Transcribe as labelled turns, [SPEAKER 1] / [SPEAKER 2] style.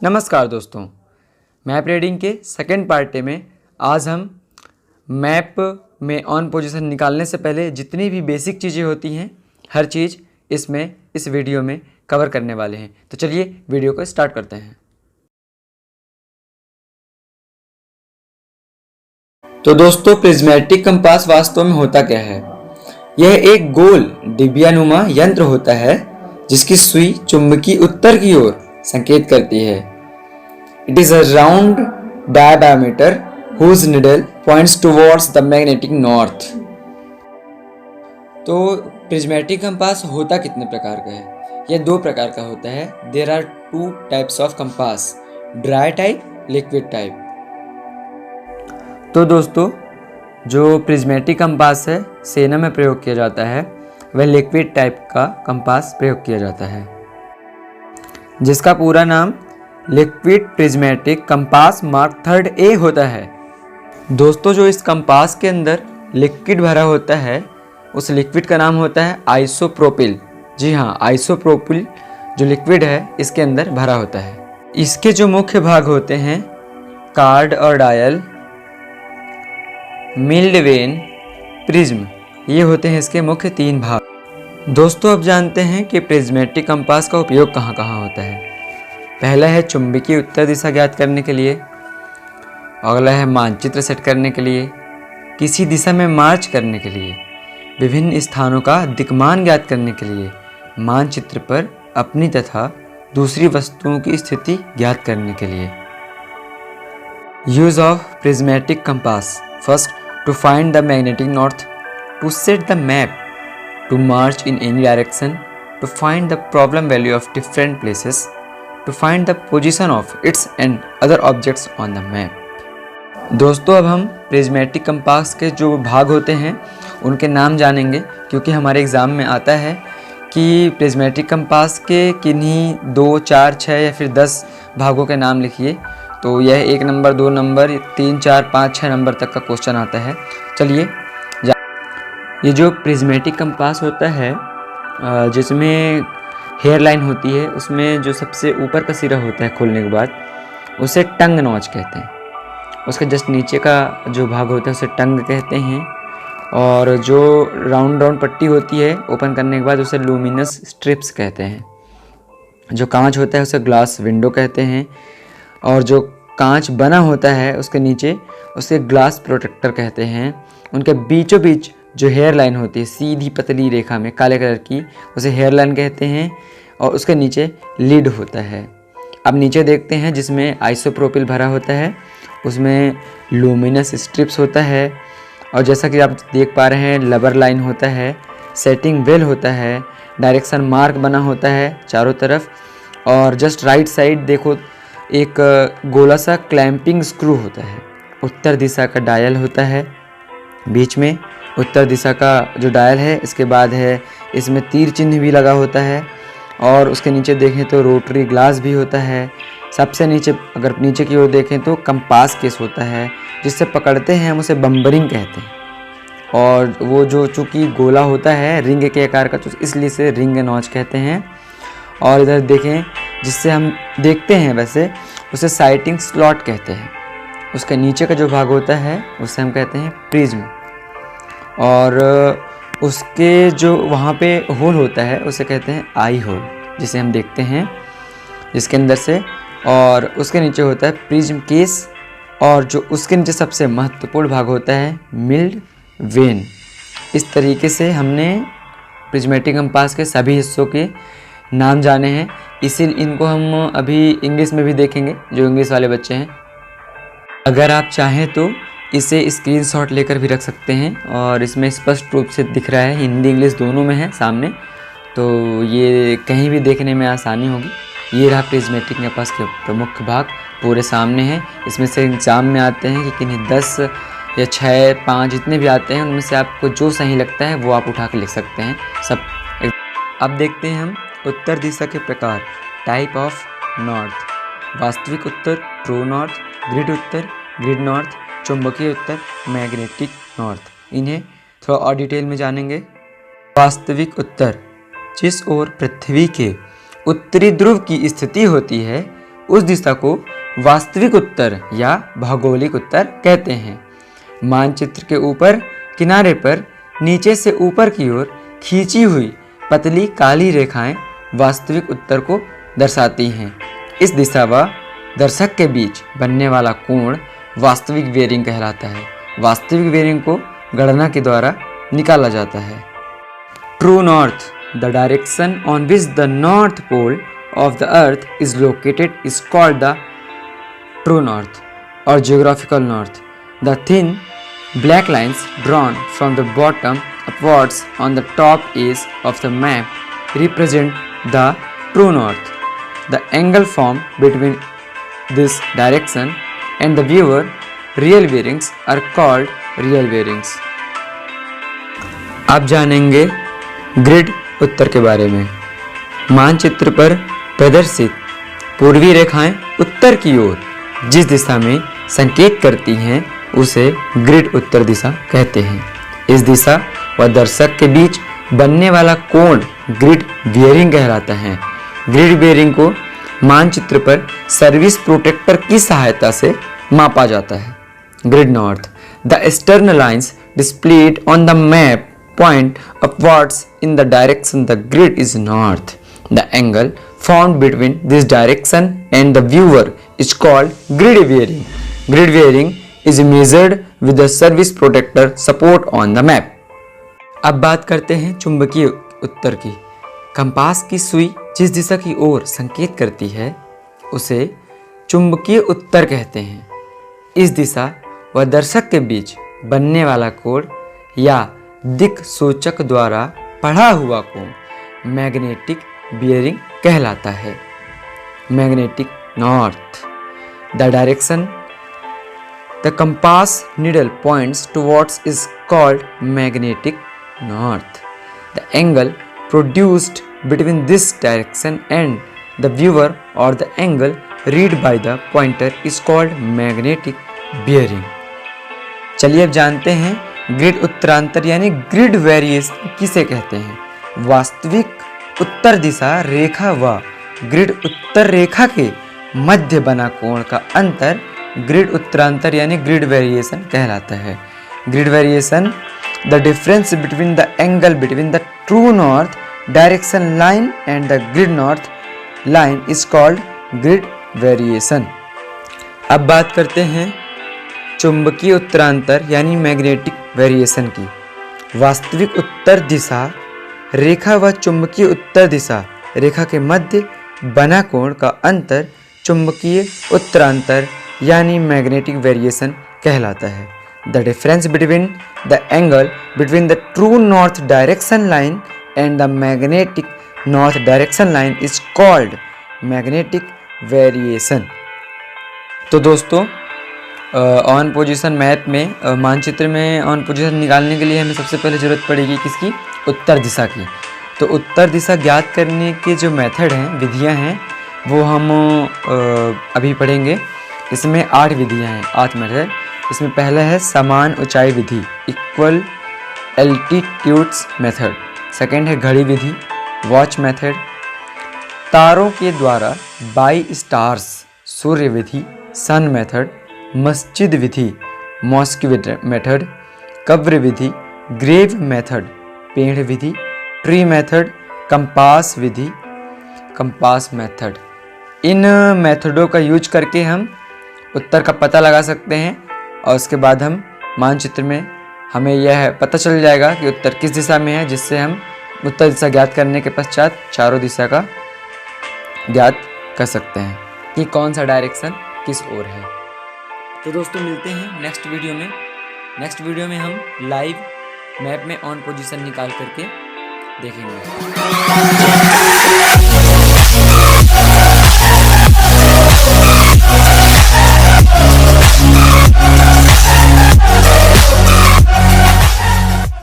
[SPEAKER 1] नमस्कार दोस्तों, map reading के सेकंड पार्ट में आज हम मैप में ऑन पोजीशन निकालने से पहले जितनी भी बेसिक चीज़ें होती हैं हर चीज़ इस वीडियो में कवर करने वाले हैं। तो चलिए वीडियो को स्टार्ट करते हैं। तो दोस्तों, प्रिज्मेटिक कंपास वास्तव में होता क्या है? यह एक गोल डिबियानुमा यंत्र होता है जिसकी सुई चुंबकीय उत्तर की ओर संकेत करती है। It is a round diameter whose needle points towards the magnetic north. तो प्रिज्मेटिक कंपास होता कितने प्रकार का है? यह दो प्रकार का होता है। There are two types of compass, dry type, liquid type. तो दोस्तों, जो प्रिज्मेटिक कंपास है सेना में प्रयोग किया जाता है वह लिक्विड टाइप का कंपास प्रयोग किया जाता है, जिसका पूरा नाम liquid prismatic compass mark 3A होता है। दोस्तों, जो इस कंपास के अंदर लिक्विड भरा होता है उस लिक्विड का नाम होता है आइसोप्रोपिल। जी हाँ, आइसोप्रोपिल जो लिक्विड है इसके अंदर भरा होता है। इसके जो मुख्य भाग होते हैं कार्ड और डायल, मिल्ड वेन, प्रिज्म, ये होते हैं इसके मुख्य 3 भाग। दोस्तों, अब जानते हैं कि प्रिज्मेटिक कंपास का उपयोग कहाँ कहाँ होता है। पहला है चुंबकीय उत्तर दिशा ज्ञात करने के लिए, अगला है मानचित्र सेट करने के लिए, किसी दिशा में मार्च करने के लिए, विभिन्न स्थानों का दिक्मान ज्ञात करने के लिए, मानचित्र पर अपनी तथा दूसरी वस्तुओं की स्थिति ज्ञात करने के लिए। Use of prismatic compass: first, to find the magnetic north, to set the map, to march in any direction, to find the problem value of different places, to find the position of its and other objects on the map। दोस्तों, अब हम prismatic compass के जो भाग होते हैं उनके नाम जानेंगे, क्योंकि हमारे एग्ज़ाम में आता है कि प्रिज्मेटिक कंपास के किन्हीं 2, 4, 6 या फिर 10 भागों के नाम लिखिए। तो यह 1 नंबर, 2 नंबर, 3, 4, 5, 6 नंबर तक का क्वेश्चन आता है। चलिए, ये जो प्रिज्मेटिक कंपास होता है जिसमें हेयर लाइन होती है, उसमें जो सबसे ऊपर का सिरा होता है खोलने के बाद उसे टंग नॉच कहते हैं। उसके जस्ट नीचे का जो भाग होता है उसे टंग कहते हैं, और जो राउंड पट्टी होती है ओपन करने के बाद उसे लूमिनस स्ट्रिप्स कहते हैं। जो कांच होता है उसे ग्लास विंडो कहते हैं, और जो कांच बना होता है उसके नीचे उसे ग्लास प्रोटेक्टर कहते हैं। उनके बीचों बीच जो हेयर लाइन होती है सीधी पतली रेखा में काले कलर की, उसे हेयर लाइन कहते हैं, और उसके नीचे लिड होता है। अब नीचे देखते हैं जिसमें आइसोप्रोपिल भरा होता है, उसमें लूमिनस स्ट्रिप्स होता है, और जैसा कि आप देख पा रहे हैं लबर लाइन होता है, सेटिंग वेल होता है, डायरेक्शन मार्क बना होता है चारों तरफ, और जस्ट राइट साइड देखो एक गोला सा क्लैंपिंग स्क्रू होता है। उत्तर दिशा का डायल होता है बीच में, उत्तर दिशा का जो डायल है इसके बाद है इसमें तीर चिन्ह भी लगा होता है, और उसके नीचे देखें तो रोटरी ग्लास भी होता है। सबसे नीचे अगर नीचे की ओर देखें तो कंपास केस होता है, जिससे पकड़ते हैं हम उसे बम्बरिंग कहते हैं, और वो जो चूँकि गोला होता है रिंग के आकार का तो इसलिए इसे रिंग नॉच कहते हैं। और इधर देखें जिससे हम देखते हैं वैसे उसे साइटिंग स्लॉट कहते हैं। उसके नीचे का जो भाग होता है उसे हम कहते हैं प्रिज्म, और उसके जो वहाँ पे होल होता है उसे कहते हैं आई होल, जिसे हम देखते हैं जिसके अंदर से, और उसके नीचे होता है प्रिज्म केस, और जो उसके नीचे सबसे महत्वपूर्ण भाग होता है मिल्ड वेन। इस तरीके से हमने प्रिज्मेटिक कंपास के सभी हिस्सों के नाम जाने हैं। इनको हम अभी इंग्लिश में भी देखेंगे, जो इंग्लिश वाले बच्चे हैं। अगर आप चाहें तो इसे स्क्रीनशॉट लेकर भी रख सकते हैं, और इसमें स्पष्ट रूप से दिख रहा है, हिंदी इंग्लिश दोनों में है सामने, तो ये कहीं भी देखने में आसानी होगी। ये रहा प्रिज्मेटिक कंपास के प्रमुख भाग पूरे सामने हैं। इसमें से एग्जाम में आते हैं कि किन्हीं 10 या 6, 5 जितने भी आते हैं उनमें से आपको जो सही लगता है वो आप उठा के लिख सकते हैं सब। अब देखते हैं हम उत्तर दिशा के प्रकार, टाइप ऑफ नॉर्थ। वास्तविक उत्तर, ट्रू नॉर्थ, ग्रिड उत्तर, ग्रिड नॉर्थ, चुंबकीय उत्तर, मैग्नेटिक नॉर्थ। इन्हें थोड़ा और डिटेल में जानेंगे। वास्तविक उत्तर, जिस ओर पृथ्वी के उत्तरी ध्रुव की स्थिति होती है उस दिशा को वास्तविक उत्तर या भौगोलिक उत्तर कहते हैं। मानचित्र के ऊपर किनारे पर नीचे से ऊपर की ओर खींची हुई पतली काली रेखाएं वास्तविक उत्तर को दर्शाती हैं। इस दिशा व दर्शक के बीच बनने वाला कोण वास्तविक बेयरिंग कहलाता है। वास्तविक बेयरिंग को गणना के द्वारा निकाला जाता है। True north, the direction on which the north pole of the earth is located is called the true north or geographical north. The thin black lines drawn from the bottom upwards on the top edge of the map represent the true north. The angle formed between this direction and the viewer real bearings are called real bearings. आप जानेंगे grid उत्तर के बारे में। मानचित्र पर प्रदर्शित पूर्वी रेखाएं उत्तर की ओर जिस दिशा में संकेत करती हैं उसे ग्रिड उत्तर दिशा कहते हैं। इस दिशा व दर्शक के बीच बनने वाला कोण ग्रिड बेयरिंग कहलाता है। ग्रिड बेयरिंग को मानचित्र पर सर्विस प्रोटेक्टर की सहायता से मापा जाता है। Grid north, the eastern lines displayed on the map point upwards in the direction the grid is north. The angle formed between this direction and the viewer is called grid bearing. Grid bearing is measured with the service protector support on the map. अब बात करते हैं चुंबकीय उत्तर की। Compass की सुई जिस दिशा की ओर संकेत करती है उसे चुंबकीय उत्तर कहते हैं। इस दिशा व दर्शक के बीच बनने वाला कोण या दिक् सूचक द्वारा पढ़ा हुआ कोण मैग्नेटिक बेयरिंग कहलाता है। Magnetic north, the direction the compass needle points towards is called magnetic north. The angle produced between this direction and the viewer और the angle read by the pointer is called magnetic bearing. चलिए अब जानते हैं grid उत्तरांतर यानी grid variation किसे कहते हैं। वास्तविक उत्तर दिशा रेखा व ग्रिड उत्तर रेखा के मध्य बना कोण का अंतर ग्रिड उत्तरांतर यानी ग्रिड वेरिएशन कहलाता है। Grid variation, the difference between the angle between the true north direction line and the grid north line is called grid variation. अब बात करते हैं चुंबकीय उत्तरांतर यानी मैग्नेटिक वेरिएशन की। वास्तविक उत्तर दिशा रेखा व चुंबकीय उत्तर दिशा रेखा के मध्य बना कोण का अंतर चुंबकीय उत्तरांतर यानी मैग्नेटिक वेरिएशन कहलाता है। The difference between the angle between the true north direction line and the magnetic north direction line is called magnetic variation. तो दोस्तों ऑन पोजीशन मैप में मानचित्र में ऑन पोजीशन निकालने के लिए हमें सबसे पहले ज़रूरत पड़ेगी किसकी? उत्तर दिशा की। तो उत्तर दिशा ज्ञात करने के जो मेथड हैं, विधियां हैं, वो हम अभी पढ़ेंगे। इसमें 8 विधियां हैं, 8 मेथड। इसमें पहला है समान ऊंचाई विधि, इक्वल एल्टीट्यूड्स मेथड। सेकंड है घड़ी विधि, वॉच मेथड। तारों के द्वारा बाई स्टार्स, सूर्य विधि, सन मेथड। मस्जिद विधि, मॉस्क मेथड। कब्र विधि, ग्रेव मेथड। पेड़ विधि, ट्री मेथड। कंपास विधि, कंपास मेथड। इन मेथडों का यूज करके हम उत्तर का पता लगा सकते हैं और उसके बाद हम मानचित्र में हमें यह पता चल जाएगा कि उत्तर किस दिशा में है, जिससे हम उत्तर दिशा ज्ञात करने के पश्चात चारों दिशा का ज्ञात कर सकते हैं कि कौन सा डायरेक्शन किस ओर है। तो दोस्तों मिलते हैं नेक्स्ट वीडियो में। नेक्स्ट वीडियो में हम लाइव मैप में ऑन पोजीशन निकाल करके देखेंगे।